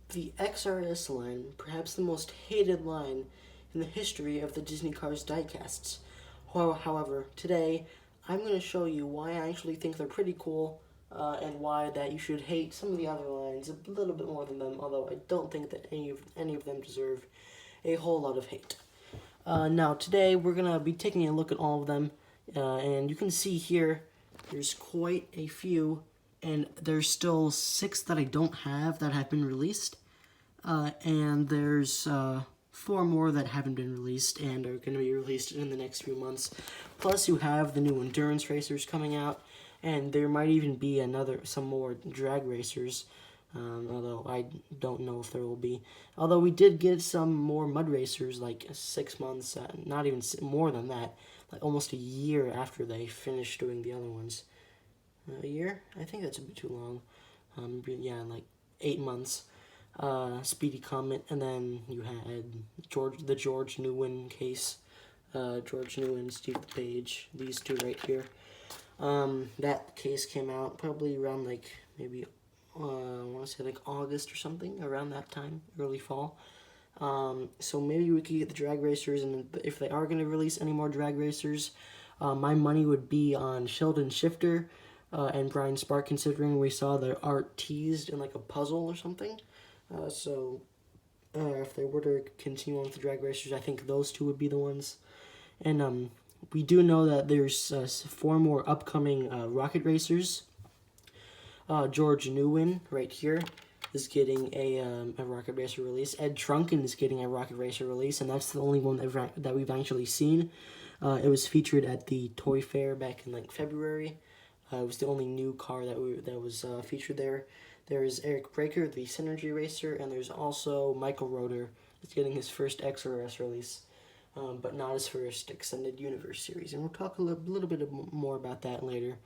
the XRS line, perhaps the most hated line in the history of the Disney Cars diecasts. However, today I'm going to show you why I actually think they're pretty cool, and why that you should hate some of the other lines a little bit more than them, although I don't think that any of them deserve a whole lot of hate. Now, today we're going to be taking a look at all of them, and you can see here there's quite a few, and there's still 6 that I don't have that have been released, and there's 4 more that haven't been released and are going to be released in the next few months. Plus, you have the new endurance racers coming out, and there might even be some more drag racers, although I don't know if there will be. Although we did get some more mud racers like 6 months, not even more than that, like almost a year after they finished doing the other ones. A year? I think that's a bit too long. Yeah, like 8 months. Speedy Comet, and then you had the George Newman case. George Newman, Steve Page, these two right here. That case came out probably around like maybe I want to say like August or something, around that time, early fall. So maybe we could get the drag racers, and if they are going to release any more drag racers, my money would be on Sheldon Shifter and Brian Spark, considering we saw their art teased in like a puzzle or something. If they were to continue on with the drag racers, I think those two would be the ones. And we do know that there's 4 more upcoming rocket racers. George Newman, right here, is getting a rocket racer release. Ed Trunken is getting a rocket racer release, and that's the only one that we've actually seen. It was featured at the Toy Fair back in like February. It was the only new car that was featured there. There's Eric Breaker, the Synergy Racer, and there's also Michael Roeder, who's getting his first XRS release, but not his first Extended Universe series. And we'll talk a little bit more about that later.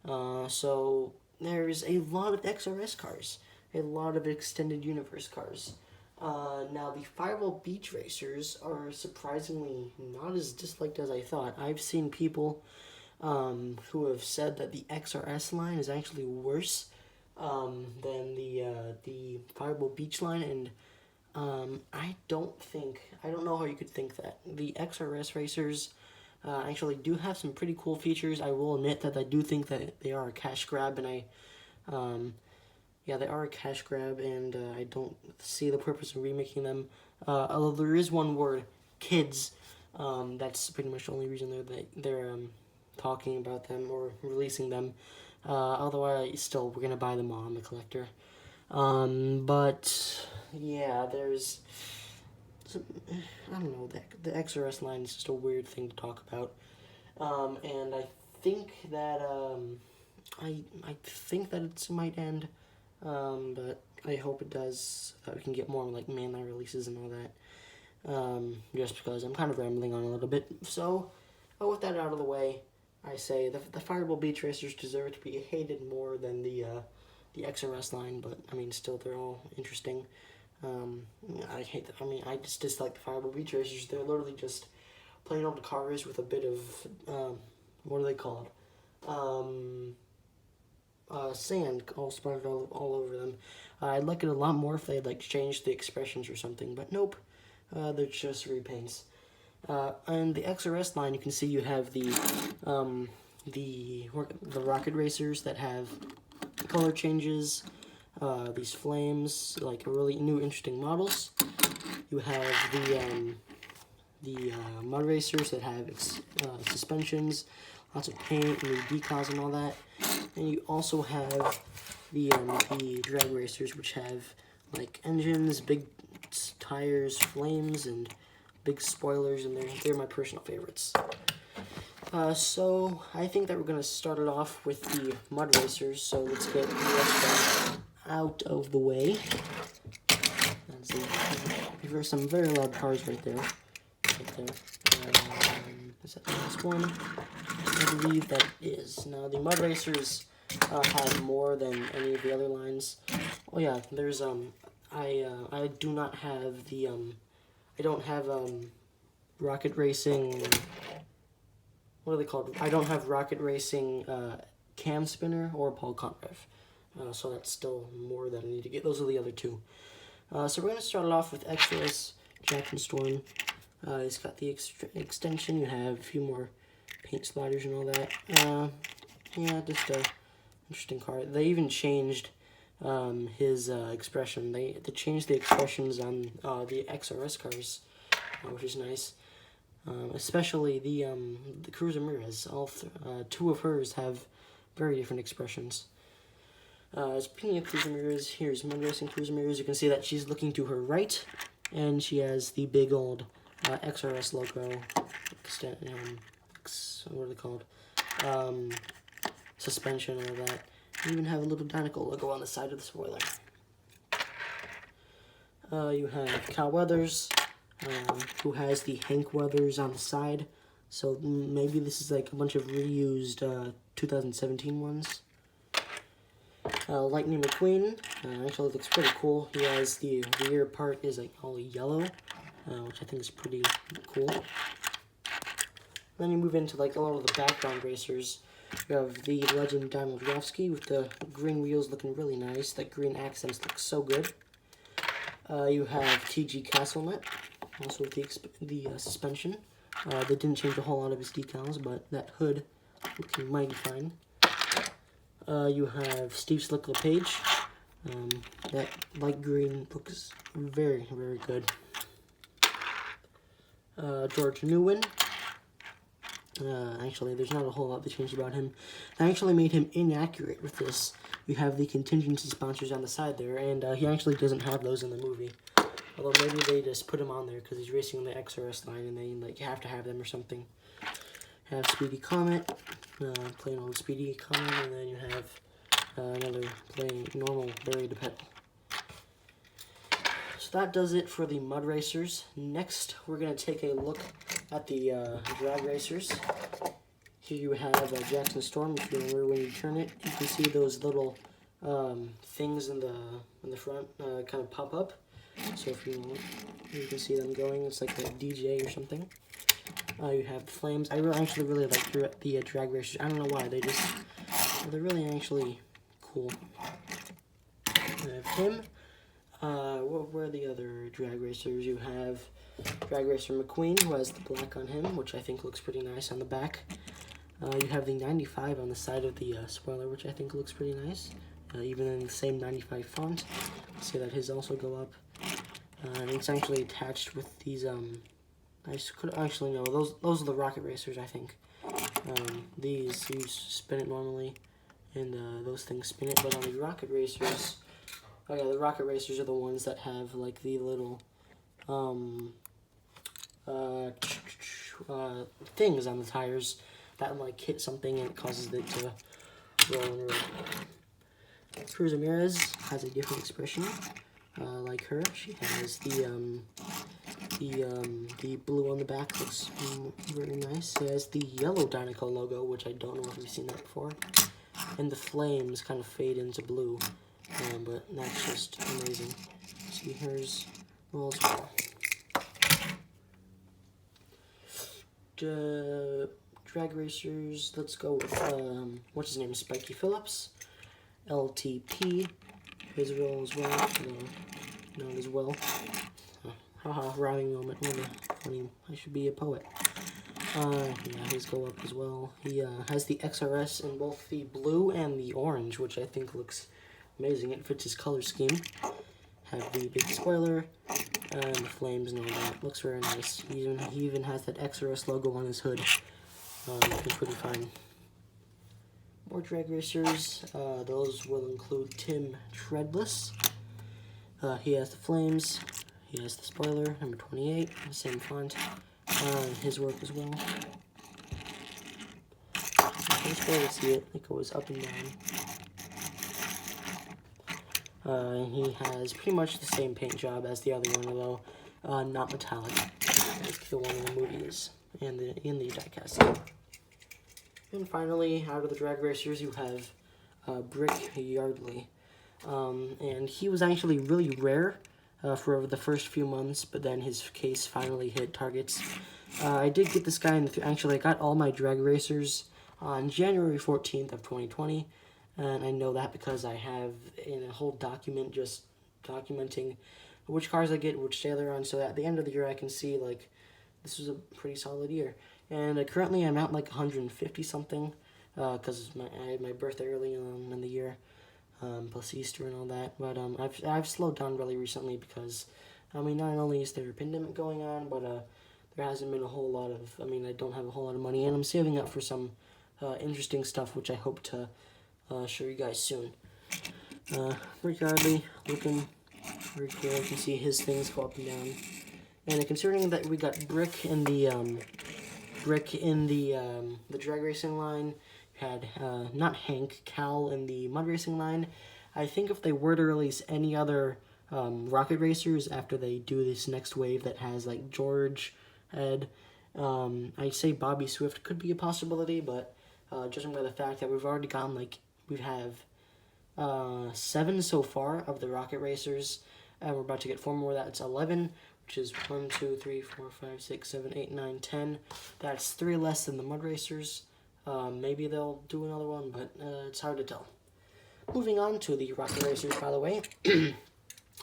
So there's a lot of XRS cars, a lot of Extended Universe cars. Now, the Firewall Beach Racers are surprisingly not as disliked as I thought. I've seen people who have said that the XRS line is actually worse than the Fireball Beach line, and I don't know how you could think that. The XRS racers actually do have some pretty cool features. I will admit that I do think that they are a cash grab, and yeah, they are a cash grab, and I don't see the purpose of remaking them. Although there is one word, kids. That's pretty much the only reason they're talking about them or releasing them. Although we're going to buy them all. I'm a collector. But, yeah, there's I don't know, the XRS line is just a weird thing to talk about. And I think that, I think that it might end, but I hope it does, so that we can get more, like, mainline releases and all that. Just because I'm kind of rambling on a little bit. So, with that out of the way, I say the Fireball Beach Racers deserve to be hated more than the XRS line, but I mean, still, they're all interesting. I just dislike the Fireball Beach Racers. They're literally just plain old cars with a bit of what are they called? Sand all splattered all over them. I'd like it a lot more if they had like changed the expressions or something, but nope. They're just repaints. And the XRS line, you can see you have the rocket racers that have color changes, these flames, like really new interesting models. You have the mud racers that have suspensions, lots of paint, new decals and all that. And you also have the drag racers, which have like engines, big tires, flames, and big spoilers, and they're my personal favorites. So I think that we're going to start it off with the mud racers, so let's get the rest out of the way. There's some very loud cars right there. Is that the last one? I believe that is. Now, the mud racers have more than any of the other lines. Oh yeah, there's I do not have the I don't have rocket racing. What are they called? I don't have rocket racing cam spinner or Paul Conrev. So that's still more that I need to get. Those are the other two. So we're going to start it off with XRS Jackson Storm. It's got the extension. You have a few more paint splatters and all that. Yeah, just a interesting card. They even changed his expression. They changed the expressions on the XRS cars, which is nice. Especially the Cruz Ramirez. Two of hers have very different expressions. Speaking of Cruz Ramirez, here's Mud Racing Cruz Ramirez. You can see that she's looking to her right, and she has the big old XRS logo. What are they called? Suspension and all that. You even have a little Diecasts logo on the side of the spoiler. You have Cal Weathers, who has the Hank Weathers on the side. So maybe this is like a bunch of reused 2017 ones. Lightning McQueen, actually looks pretty cool. He has the rear part is like all yellow, which I think is pretty cool. Then you move into like a lot of the background racers. You have the Legend Donald Rofsky with the green wheels looking really nice. The green accents look so good. You have TG Castleman, also with the suspension. They didn't change a whole lot of his decals, but that hood looking mighty fine. You have Steve Slick LePage. That light green looks very, very good. George Newman. Actually, there's not a whole lot to change about him. I actually made him inaccurate with this. You have the contingency sponsors on the side there, and he actually doesn't have those in the movie. Although maybe they just put him on there because he's racing on the XRS line and they like have to have them or something. Have Speedy Comet, plain old Speedy Comet, and then you have another plain normal Barry DePedal. So that does it for the mud racers. Next, we're going to take a look at the drag racers. Here you have Jackson Storm. If you remember, when you turn it, you can see those little things in the front kind of pop up. So if you can see them going, it's like a DJ or something. You have the flames. I actually really like the drag racers. I don't know why. They're really actually cool. I have him. Where are the other drag racers? You have drag racer McQueen, who has the black on him, which I think looks pretty nice on the back. You have the 95 on the side of the spoiler, which I think looks pretty nice. Even in the same 95 font. See that his also go up. And it's actually attached with these, those are the rocket racers, I think. These, you spin it normally, and those things spin it, but on the rocket racers, oh yeah, the rocket racers are the ones that have, like, the little, things on the tires that, like, hit something and it causes it to roll and roll. Cruz Ramirez has a different expression. Like her, she has the blue on the back, looks very nice. It has the yellow Diecasts logo, which I don't know if we've seen that before. And the flames kind of fade into blue, but that's just amazing. See, hers rolls well. Drag racers, let's go with, what's his name, Spiky Phillips. LTP, his roll as well, known as well. Haha, rhyming moment, I should be a poet. Yeah, his go up as well. He has the XRS in both the blue and the orange, which I think looks amazing. It fits his color scheme. Have the big spoiler, and the flames and all that. Looks very nice. He even has that XRS logo on his hood. Looking pretty fine. More drag racers. Those will include Tim Treadless. He has the flames. He has the spoiler, number 28, the same font. His work as well. You can barely see it. It goes up and down. He has pretty much the same paint job as the other one, although not metallic, like the one in the movies and in the diecast. And finally, out of the drag racers, you have Brick Yardley. And he was actually really rare for the first few months, but then his case finally hit targets. I did get this guy, actually I got all my drag racers on January 14th of 2020, and I know that because I have in a whole document just documenting which cars I get, which day they're on, so at the end of the year I can see, like, this was a pretty solid year. And currently I'm at like 150 something, because I had my birthday early in the year, plus Easter and all that. But I've slowed down really recently because, I mean, not only is there a pandemic going on, but there hasn't been a whole lot of, I mean, I don't have a whole lot of money, and I'm saving up for some interesting stuff, which I hope to show you guys soon. Rick Yardley, looking very cool. You can see his things go up and down. And considering that we got Brick in the drag racing line, had not Hank, Cal in the mud racing line. I think if they were to release any other rocket racers after they do this next wave that has like George, Ed, I'd say Bobby Swift could be a possibility, but judging by the fact that we've already gotten like, we have 7 so far of the rocket racers, and we're about to get 4 more. That's 11, which is 1, 2, 3, 4, 5, 6, 7, 8, 9, 10. That's 3 less than the mud racers. Maybe they'll do another one, but it's hard to tell. Moving on to the rocket racers, by the way,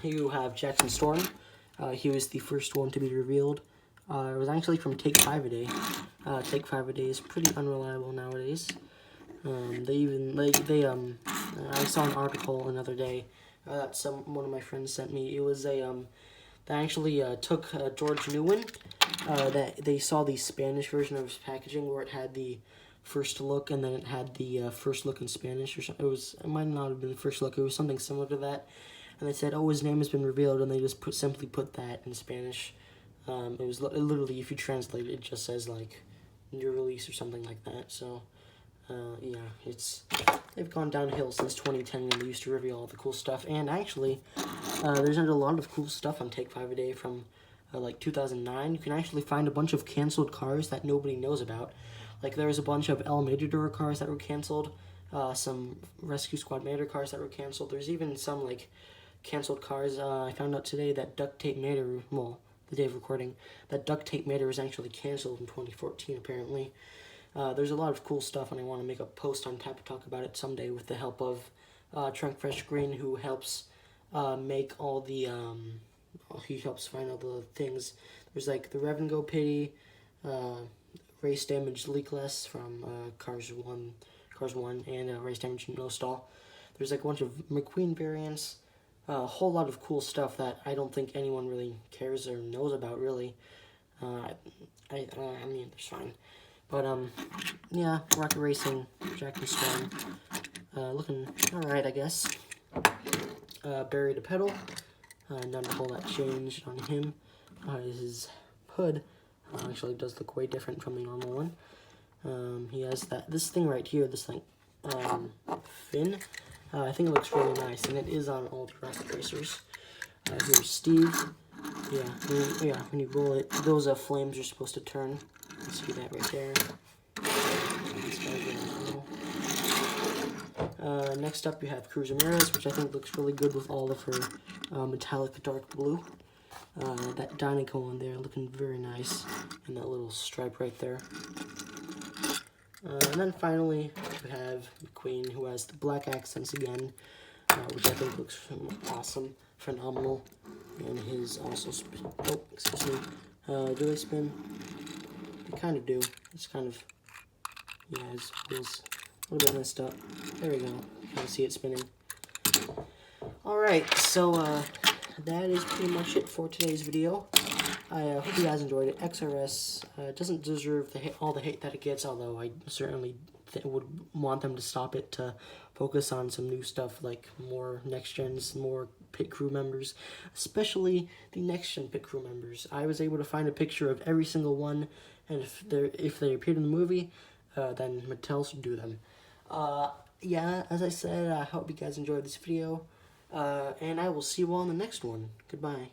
you have Jackson Storm. He was the first one to be revealed. It was actually from Take 5 a Day. Take 5 a Day is pretty unreliable nowadays. I saw an article another day that one of my friends sent me. It was they actually took George Newman. That they saw the Spanish version of his packaging where it had the first look, and then it had the first look in Spanish or something. It might not have been the first look. It was something similar to that. And they said, "Oh, his name has been revealed," and they just simply put that in Spanish. It was literally, if you translate it, it just says like new release or something like that. So yeah, they've gone downhill since 2010 when they used to reveal all the cool stuff. And actually, there's a lot of cool stuff on Take 5 a Day from like 2009. You can actually find a bunch of canceled cars that nobody knows about. Like there was a bunch of El Matador cars that were canceled, some Rescue Squad Mater cars that were canceled. There's even some like canceled cars. I found out today that Duct Tape Mater, well, the day of recording, that Duct Tape Mater was actually canceled in 2014 apparently. There's a lot of cool stuff, and I want to make a post on Tap to Talk about it someday with the help of Trunk Fresh Green, who helps make all the, he helps find all the things. There's like the Rev and Go Pity, Race Damage Leakless from Cars 1, and Race Damage No Stall. There's like a bunch of McQueen variants, a whole lot of cool stuff that I don't think anyone really cares or knows about, really. I mean, it's fine. But, yeah, Rocket Racing, Jackson Storm, looking alright, I guess. Barry DePedal, not a whole lot changed on him. His hood actually does look way different from the normal one. He has this thing right here, this thing, fin. I think it looks really nice, and it is on all the Rocket Racers. Here's Steve. Yeah, when you roll it, those flames are supposed to turn. You see that right there. Next up, you have Cruz, which I think looks really good with all of her metallic dark blue. That Diecasts on there looking very nice, and that little stripe right there. And then finally, we have McQueen, who has the black accents again, which I think looks awesome, phenomenal. And his also spin. Oh, excuse me. Do they spin? They kind of do. It's kind of, yeah, his wheels a little bit messed up. There we go. You can see it spinning. Alright, so that is pretty much it for today's video. I hope you guys enjoyed it. XRS doesn't deserve all the hate that it gets, although I certainly would want them to stop it to focus on some new stuff, like more next gens, more pit crew members, especially the next gen pit crew members. I was able to find a picture of every single one, and if they appeared in the movie, then Mattel should do them. Yeah, as I said, I hope you guys enjoyed this video, and I will see you all in the next one. Goodbye.